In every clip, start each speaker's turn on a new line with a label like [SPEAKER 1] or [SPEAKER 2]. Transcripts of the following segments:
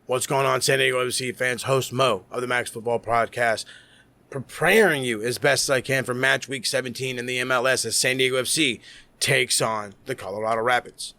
[SPEAKER 1] What's going on, San Diego FC fans? Host Mo of the Max Football Podcast, preparing you as best as I can for match week 17 in the MLS as San Diego FC takes on the Colorado Rapids.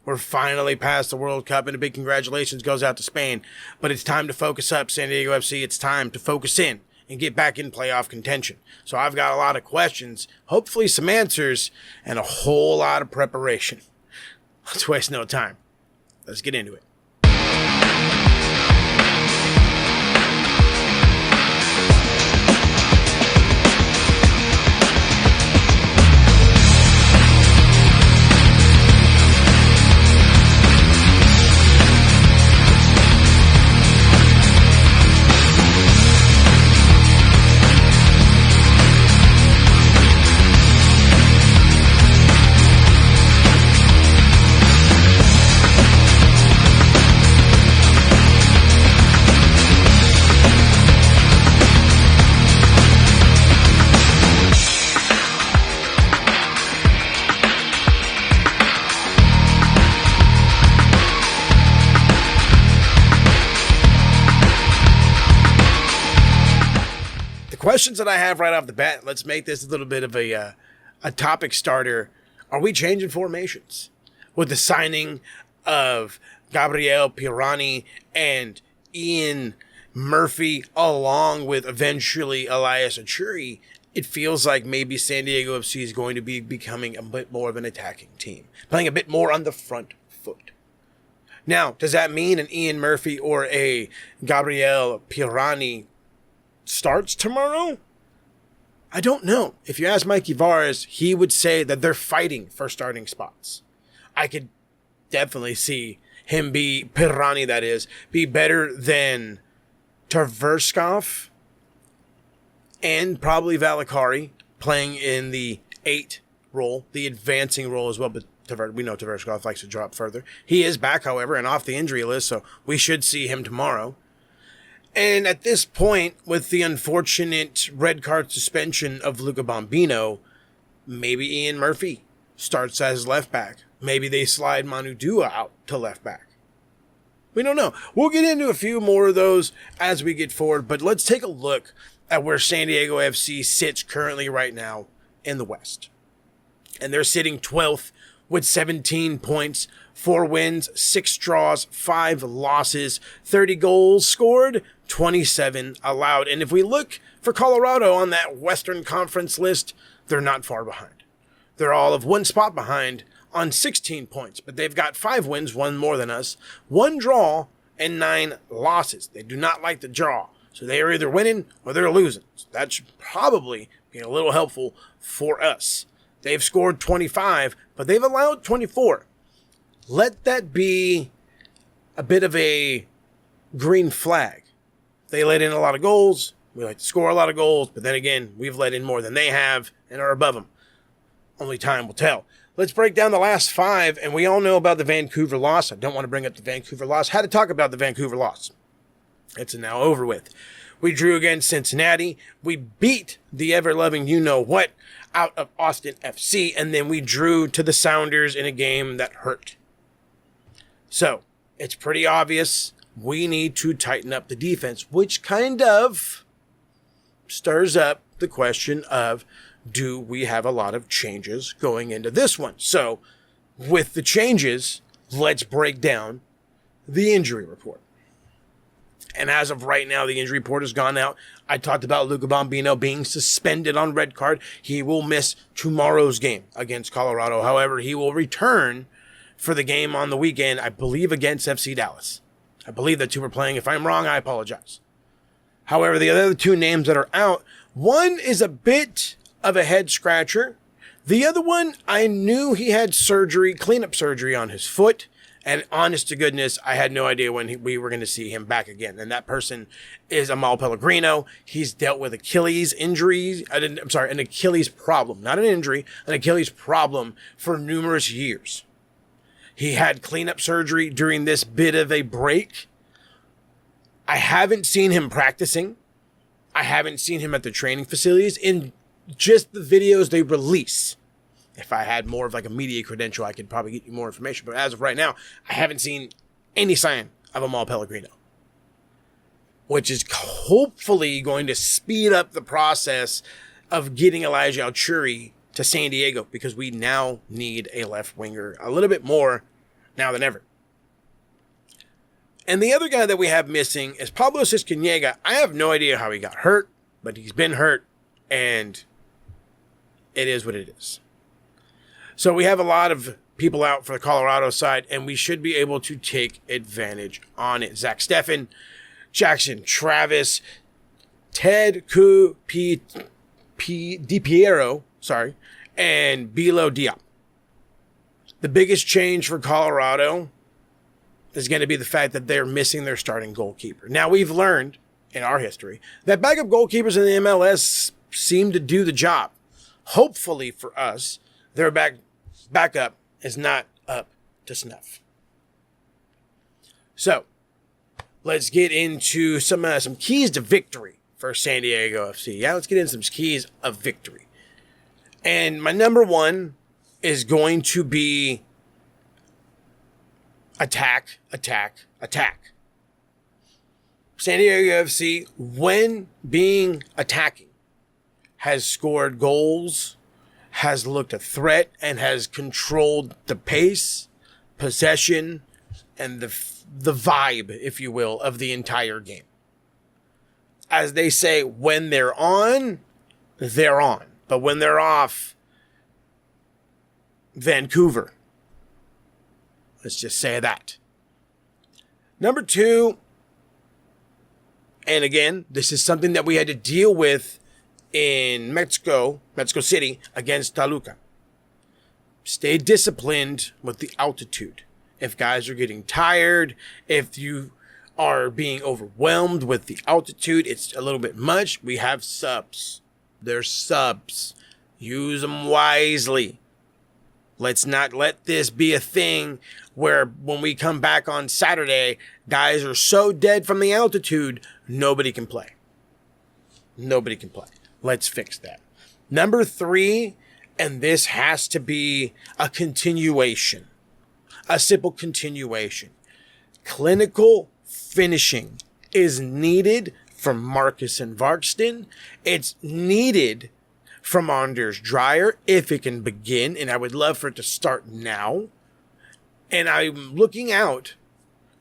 [SPEAKER 1] We're finally past the World Cup, and a big congratulations goes out to Spain. But it's time to focus up, San Diego FC. It's time to focus in and get back in playoff contention. So I've got a lot of questions, hopefully some answers, and a whole lot of preparation. Let's waste no time. Let's get into it. Questions that I have right off the bat. Let's make this a little bit of a topic starter. Are we changing formations with the signing of Gabriel Pirani and Ian Murphy, along with eventually Elias Achuri? It feels like maybe San Diego FC is going to be becoming a bit more of an attacking team, playing a bit more on the front foot. Now, does that mean an Ian Murphy or a Gabriel Pirani starts tomorrow? I don't know. If you ask Mikey Vares, he would say that they're fighting for starting spots. I could definitely see him Pirani that is, be better than Tverskov and probably Valakari playing in the 8 role, the advancing role as well, but we know Tverskov likes to drop further. He is back, however, and off the injury list, so we should see him tomorrow. And at this point, with the unfortunate red card suspension of Luca Bombino, maybe Ian Murphy starts as left back. Maybe they slide Manu Dua out to left back. We don't know. We'll get into a few more of those as we get forward, but let's take a look at where San Diego FC sits currently right now in the West. And they're sitting 12th with 17 points, 4 wins, 6 draws, 5 losses, 30 goals scored, 27 allowed. And if we look for Colorado on that Western Conference list, they're not far behind. They're all of 1 spot behind on 16 points, but they've got 5 wins, 1 more than us, 1 draw, and 9 losses. They do not like to draw, so they are either winning or they're losing. So that should probably be a little helpful for us. They've scored 25, but they've allowed 24. Let that be a bit of a green flag. They let in a lot of goals. We like to score a lot of goals, but then again, we've let in more than they have and are above them. Only time will tell. Let's break down the last 5, and we all know about the Vancouver loss. I don't want to bring up the Vancouver loss. Had to talk about the Vancouver loss. It's now over with. We drew against Cincinnati. We beat the ever-loving you-know-what out of Austin FC, and then we drew to the Sounders in a game that hurt. So, it's pretty obvious we need to tighten up the defense, which kind of stirs up the question of, do we have a lot of changes going into this one? So, with the changes, let's break down the injury report. And as of right now, the injury report has gone out. I talked about Luca Bombino being suspended on red card. He will miss tomorrow's game against Colorado. However, he will return for the game on the weekend, I believe, against FC Dallas. I believe the 2 are playing. If I'm wrong, I apologize. However, the other 2 names that are out, one is a bit of a head scratcher. The other one, I knew he had surgery, cleanup surgery on his foot. And honest to goodness, I had no idea when we were going to see him back again. And that person is Amal Pellegrino. He's dealt with Achilles injuries. An Achilles problem, not an injury, an Achilles problem for numerous years. He had cleanup surgery during this bit of a break. I haven't seen him practicing. I haven't seen him at the training facilities in just the videos they release. If I had more of like a media credential, I could probably get you more information. But as of right now, I haven't seen any sign of Amal Pellegrino. which is hopefully going to speed up the process of getting Elijah Alchuri to San Diego, because we now need a left winger a little bit more now than ever. And the other guy that we have missing is Pablo Ciscanega. I have no idea how he got hurt, but he's been hurt, and it is what it is. So we have a lot of people out for the Colorado side, and we should be able to take advantage on it. Zach Steffen, Jackson Travis, Ted DiPiero, and Bilo Diop. The biggest change for Colorado is going to be the fact that they're missing their starting goalkeeper. Now, we've learned in our history that backup goalkeepers in the MLS seem to do the job. Hopefully for us, their backup is not up to snuff. So, let's get into some keys to victory for San Diego FC. Yeah, let's get into some keys of victory. And my number one is going to be attack. San Diego FC, when being attacking, has scored goals, has looked a threat, and has controlled the pace, possession, and the vibe, if you will, of the entire game. As they say, when they're on, they're on. But when they're off, Vancouver. Let's just say that. Number two, and again, this is something that we had to deal with in Mexico City against Toluca. Stay disciplined with the altitude. If guys are getting tired, if you are being overwhelmed with the altitude, it's a little bit much, we have subs. There's subs. Use them wisely. Let's not let this be a thing where when we come back on Saturday, guys are so dead from the altitude, nobody can play. Nobody can play. Let's fix that. Number three, and this has to be a continuation, a simple continuation. Clinical finishing is needed from Marcus and Varkston. It's needed from Anders Dreyer if it can begin, and I would love for it to start now. And I'm looking out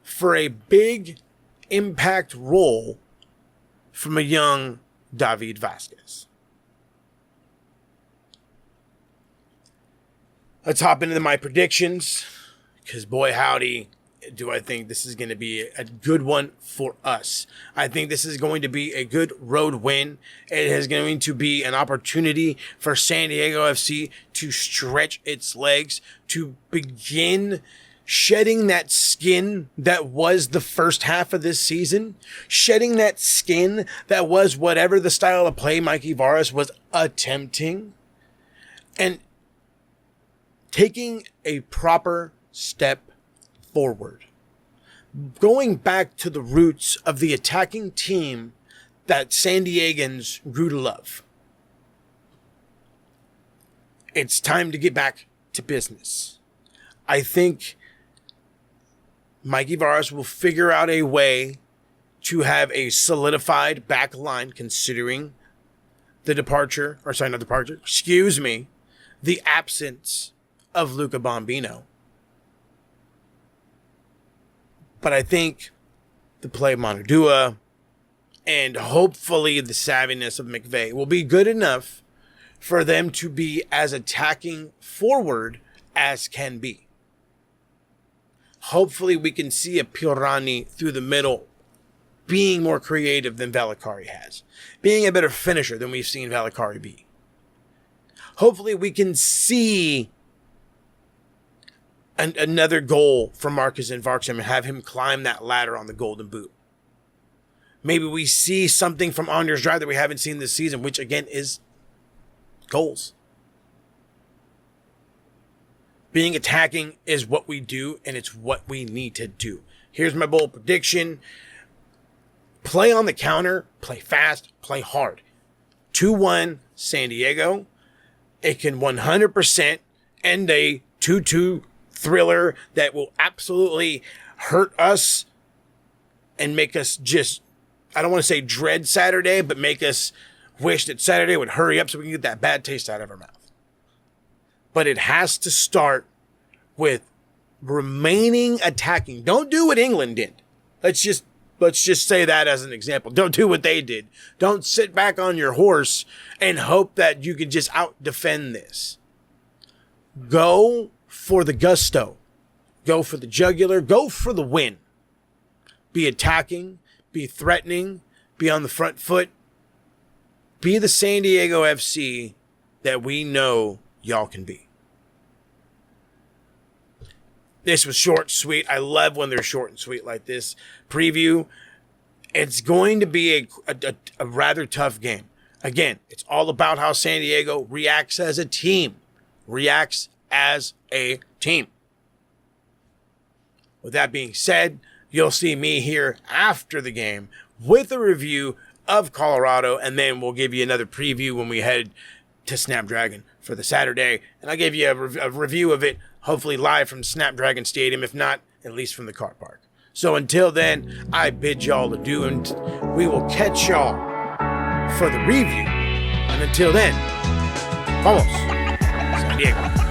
[SPEAKER 1] for a big impact role from a young David Vasquez. Let's hop into my predictions, because boy howdy, do I think this is going to be a good one for us. I think this is going to be a good road win. It is going to be an opportunity for San Diego FC to stretch its legs, to begin shedding that skin that was the first half of this season, shedding that skin that was whatever the style of play Mikey Varas was attempting, and taking a proper step forward. Going back to the roots of the attacking team that San Diegans grew to love. It's time to get back to business. I think Mikey Varas will figure out a way to have a solidified back line, considering the the absence of Luca Bombino. But I think the play of Monadua and hopefully the savviness of McVay will be good enough for them to be as attacking forward as can be. Hopefully we can see a Pirani through the middle being more creative than Valakari has, being a better finisher than we've seen Valakari be. Hopefully we can see another goal from Marcus and Varksam and have him climb that ladder on the Golden Boot. Maybe we see something from Anders Drive that we haven't seen this season, which again is goals. Being attacking is what we do, and it's what we need to do. Here's my bold prediction. Play on the counter, play fast, play hard. 2-1 San Diego. It can 100% end a 2-2 thriller that will absolutely hurt us and make us just I don't want to say dread Saturday, but make us wish that Saturday would hurry up so we can get that bad taste out of our mouth. But it has to start with remaining attacking. Don't do what England did. Let's just say that as an example. Don't do what they did. Don't sit back on your horse and hope that you can just out-defend this. Go for the gusto. Go for the jugular. Go for the win. Be attacking. Be threatening. Be on the front foot. Be the San Diego FC that we know y'all can be. This was short, sweet. I love when they're short and sweet like this. Preview. It's going to be a rather tough game. Again, it's all about how San Diego reacts as a team. Reacts as a team. With that being said, you'll see me here after the game with a review of Colorado, and then we'll give you another preview when we head to Snapdragon for the Saturday. And I'll give you a review of it, hopefully live from Snapdragon Stadium, if not, at least from the car park. So until then, I bid y'all adieu, and we will catch y'all for the review. And until then, vamos, San Diego.